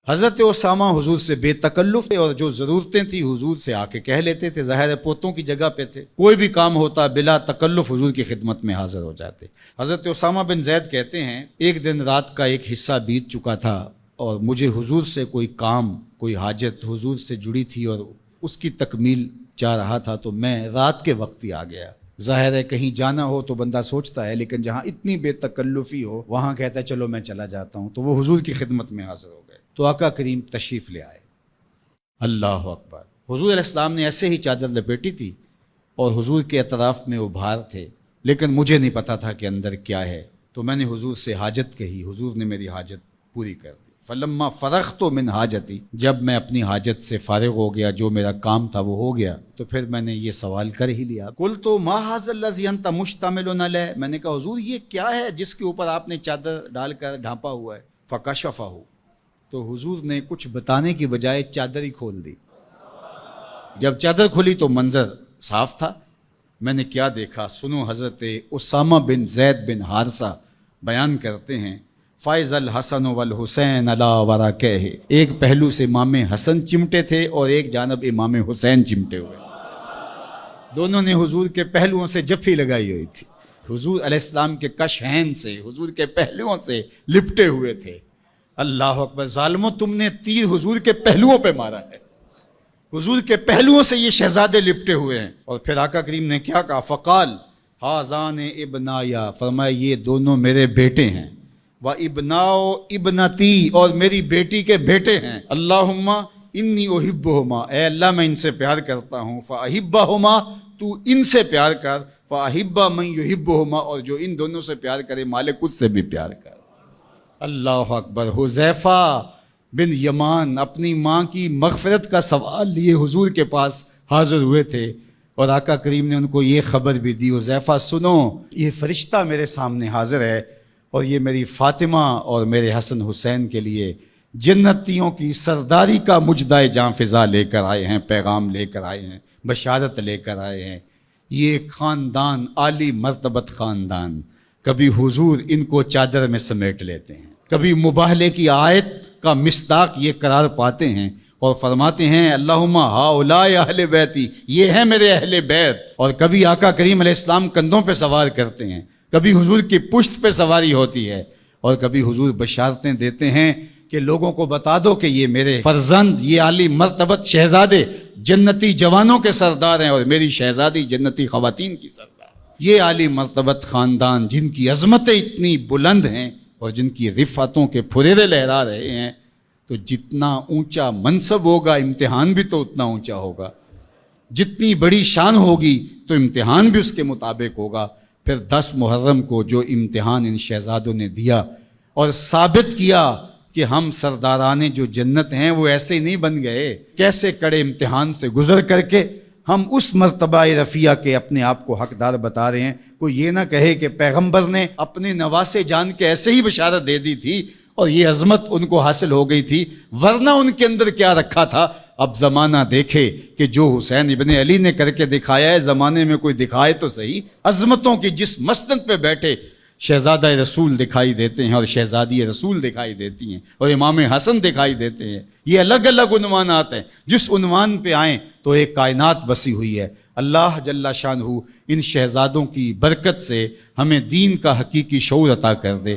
حضرت اسامہ حضور سے بے تکلف اور جو ضرورتیں تھی حضور سے آ کے کہہ لیتے تھے، ظاہر ہے پوتوں کی جگہ پہ تھے، کوئی بھی کام ہوتا بلا تکلف حضور کی خدمت میں حاضر ہو جاتے۔ حضرت اسامہ بن زید کہتے ہیں ایک دن رات کا ایک حصہ بیت چکا تھا اور مجھے حضور سے کوئی کام، کوئی حاجت حضور سے جڑی تھی اور اس کی تکمیل چاہ رہا تھا، تو میں رات کے وقت ہی آ گیا۔ ظاہر ہے کہیں جانا ہو تو بندہ سوچتا ہے، لیکن جہاں اتنی بے تکلفی ہو وہاں کہتا ہے چلو میں چلا جاتا ہوں، تو وہ حضور کی خدمت میں حاضر ہو گئے۔ تو آقا کریم تشریف لے آئے۔ اللہ اکبر! حضور علیہ السلام نے ایسے ہی چادر لپیٹی تھی اور حضور کے اطراف میں ابھار تھے، لیکن مجھے نہیں پتا تھا کہ اندر کیا ہے، تو میں نے حضور سے حاجت کہی، حضور نے میری حاجت پوری کر دی۔ فلما فرغت من حاجتی، جب میں اپنی حاجت سے فارغ ہو گیا، جو میرا کام تھا وہ ہو گیا، تو پھر میں نے یہ سوال کر ہی لیا، قلت ما ھذا الذی انت مشتمل علیہ، میں نے کہا حضور یہ کیا ہے جس کے اوپر آپ نے چادر ڈال کر ڈھانپا ہوا ہے؟ فکشفہ، تو حضور نے کچھ بتانے کی بجائے چادر ہی کھول دی۔ جب چادر کھلی تو منظر صاف تھا۔ میں نے کیا دیکھا سنو، حضرت اسامہ بن زید بن حارثہ بیان کرتے ہیں، فائز الحسن والحسین علی ورقہ، ایک پہلو سے امام حسن چمٹے تھے اور ایک جانب امام حسین چمٹے ہوئے، دونوں نے حضور کے پہلوؤں سے جفی لگائی ہوئی تھی، حضور علیہ السلام کے کشہین سے، حضور کے پہلوؤں سے لپٹے ہوئے تھے۔ اللہ اکبر! ظالموں، تم نے تیر حضور کے پہلوؤں پہ مارا ہے، حضور کے پہلوؤں سے یہ شہزادے لپٹے ہوئے ہیں۔ اور پھر آقا کریم نے کیا کہا؟ فقال ھذان ابنایا، فرمایا یہ دونوں میرے بیٹے ہیں، و ابناؤ ابنتی، اور میری بیٹی کے بیٹے ہیں۔ اللہم انی احبہما، اے اللہ میں ان سے پیار کرتا ہوں، فاحبہما، تو ان سے پیار کر، فاحب من یحبہما، اور جو ان دونوں سے پیار کرے مالک اس سے بھی پیار کر۔ اللہ اکبر! حذیفہ بن یمان اپنی ماں کی مغفرت کا سوال لیے حضور کے پاس حاضر ہوئے تھے، اور آقا کریم نے ان کو یہ خبر بھی دی، حذیفہ سنو، یہ فرشتہ میرے سامنے حاضر ہے اور یہ میری فاطمہ اور میرے حسن حسین کے لیے جنتیوں کی سرداری کا مجدہ جاں فضا لے کر آئے ہیں، پیغام لے کر آئے ہیں، بشارت لے کر آئے ہیں۔ یہ خاندان عالی مرتبت خاندان، کبھی حضور ان کو چادر میں سمیٹ لیتے ہیں، کبھی مباہلے کی آیت کا مصداق یہ قرار پاتے ہیں اور فرماتے ہیں اللہم ہؤلاء اہل بیتی، یہ ہیں میرے اہل بیت، اور کبھی آقا کریم علیہ السلام کندھوں پہ سوار کرتے ہیں، کبھی حضور کی پشت پہ سواری ہوتی ہے، اور کبھی حضور بشارتیں دیتے ہیں کہ لوگوں کو بتا دو کہ یہ میرے فرزند، یہ عالی مرتبت شہزادے جنتی جوانوں کے سردار ہیں، اور میری شہزادی جنتی خواتین کی سردار۔ یہ عالی مرتبت خاندان جن کی عظمتیں اتنی بلند ہیں اور جن کی رفعتوں کے پھریرے لہرا رہے ہیں، تو جتنا اونچا منصب ہوگا امتحان بھی تو اتنا اونچا ہوگا، جتنی بڑی شان ہوگی تو امتحان بھی اس کے مطابق ہوگا۔ پھر 10 محرم کو جو امتحان ان شہزادوں نے دیا اور ثابت کیا کہ ہم سرداران جو جنت ہیں وہ ایسے ہی نہیں بن گئے، کیسے کڑے امتحان سے گزر کر کے ہم اس مرتبہ رفیع کے اپنے آپ کو حقدار بتا رہے ہیں۔ کوئی یہ نہ کہے کہ پیغمبر نے اپنے نواسے جان کے ایسے ہی بشارت دے دی تھی اور یہ عظمت ان کو حاصل ہو گئی تھی، ورنہ ان کے اندر کیا رکھا تھا۔ اب زمانہ دیکھے کہ جو حسین ابن علی نے کر کے دکھایا ہے، زمانے میں کوئی دکھائے تو صحیح۔ عظمتوں کی جس مسند پہ بیٹھے شہزادہ رسول دکھائی دیتے ہیں اور شہزادی رسول دکھائی دیتی ہیں اور امام حسن دکھائی دیتے ہیں، یہ الگ الگ عنوانات ہیں، جس عنوان پہ آئیں تو ایک کائنات بسی ہوئی ہے۔ اللہ جل شانہ ان شہزادوں کی برکت سے ہمیں دین کا حقیقی شعور عطا کر دے۔